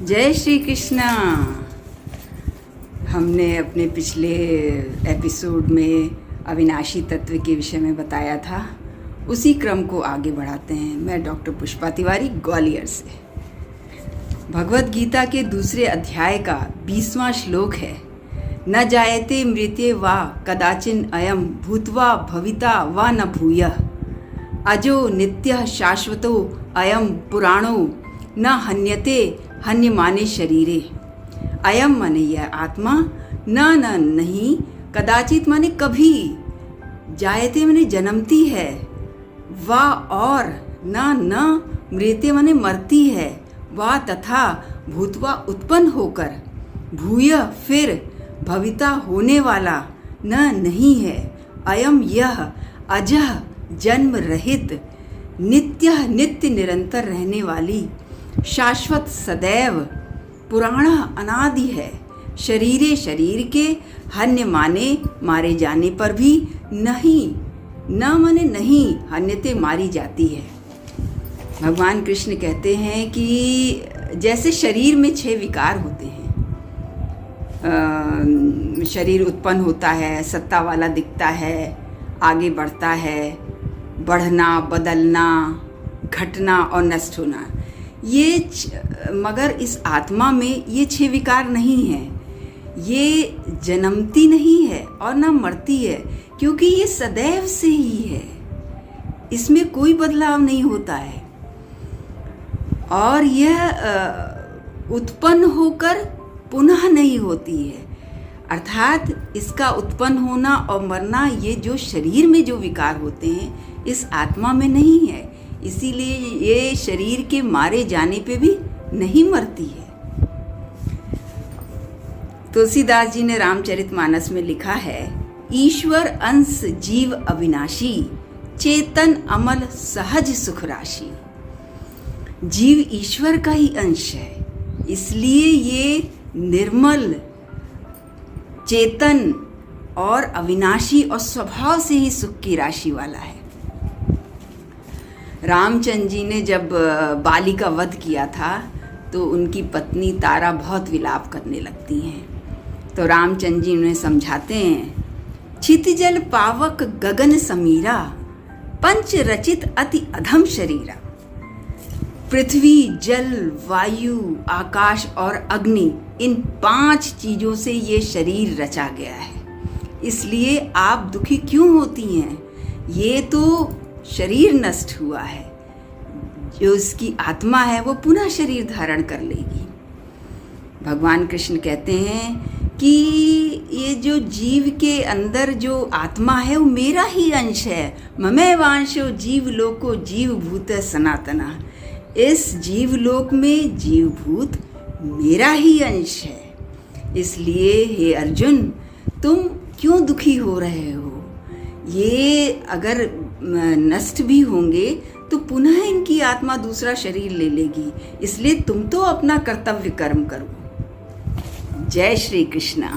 जय श्री कृष्णा। हमने अपने पिछले एपिसोड में अविनाशी तत्व के विषय में बताया था, उसी क्रम को आगे बढ़ाते हैं। मैं डॉक्टर पुष्पा तिवारी, ग्वालियर से। भगवत गीता के दूसरे अध्याय का 20वां श्लोक है, न जायते मृत्ये वा कदाचिन अयम भूत्वा भविता वा न भूयः अजो नित्यः शाश्वतो अयम पुराणो न हन्यते हन्यमाने शरीरे। अयम माने यह आत्मा, न नहीं, कदाचित माने कभी, जायते माने जन्मती है, वा और, न मृत्ये माने मरती है, वा तथा, भूतवा उत्पन्न होकर, भूय फिर, भविता होने वाला, न नहीं है, अयम यह, अजह जन्म रहित, नित्य नित्य निरंतर रहने वाली, शाश्वत सदैव, पुराण अनादि है, शरीरे शरीर के, हन्य माने मारे जाने पर भी, नहीं, न माने नहीं, हन्यते मारी जाती है। भगवान कृष्ण कहते हैं कि जैसे शरीर में 6 विकार होते हैं, शरीर उत्पन्न होता है, सत्ता वाला दिखता है, आगे बढ़ता है, बढ़ना, बदलना, घटना और नष्ट होना, मगर इस आत्मा में ये 6 विकार नहीं है। ये जन्मती नहीं है और न मरती है, क्योंकि ये सदैव से ही है, इसमें कोई बदलाव नहीं होता है। और यह उत्पन्न होकर पुनः नहीं होती है, अर्थात इसका उत्पन्न होना और मरना, ये जो शरीर में जो विकार होते हैं, इस आत्मा में नहीं है। इसीलिए ये शरीर के मारे जाने पे भी नहीं मरती है। तुलसीदास जी ने रामचरितमानस में लिखा है, ईश्वर अंश जीव अविनाशी, चेतन अमल सहज सुख राशि। जीव ईश्वर का ही अंश है, इसलिए ये निर्मल, चेतन और अविनाशी और स्वभाव से ही सुख की राशि वाला है। रामचंद्र जी ने जब बाली का वध किया था तो उनकी पत्नी तारा बहुत विलाप करने लगती हैं। तो रामचंद्र जी उन्हें समझाते हैं, क्षितिजल पावक गगन समीरा, पंच रचित अति अधम शरीरा। पृथ्वी, जल, वायु, आकाश और अग्नि, इन 5 चीजों से ये शरीर रचा गया है। इसलिए आप दुखी क्यों होती हैं? ये तो शरीर नष्ट हुआ है, जो इसकी आत्मा है वो पुनः शरीर धारण कर लेगी। भगवान कृष्ण कहते हैं कि ये जो जीव के अंदर जो आत्मा है वो मेरा ही अंश है। ममै वांशो जीव लोको जीव भूत सनातना। इस जीवलोक में जीवभूत मेरा ही अंश है। इसलिए हे अर्जुन, तुम क्यों दुखी हो रहे हो? ये अगर नष्ट भी होंगे तो पुनः इनकी आत्मा दूसरा शरीर ले लेगी। इसलिए तुम तो अपना कर्तव्य कर्म करो। जय श्री कृष्णा।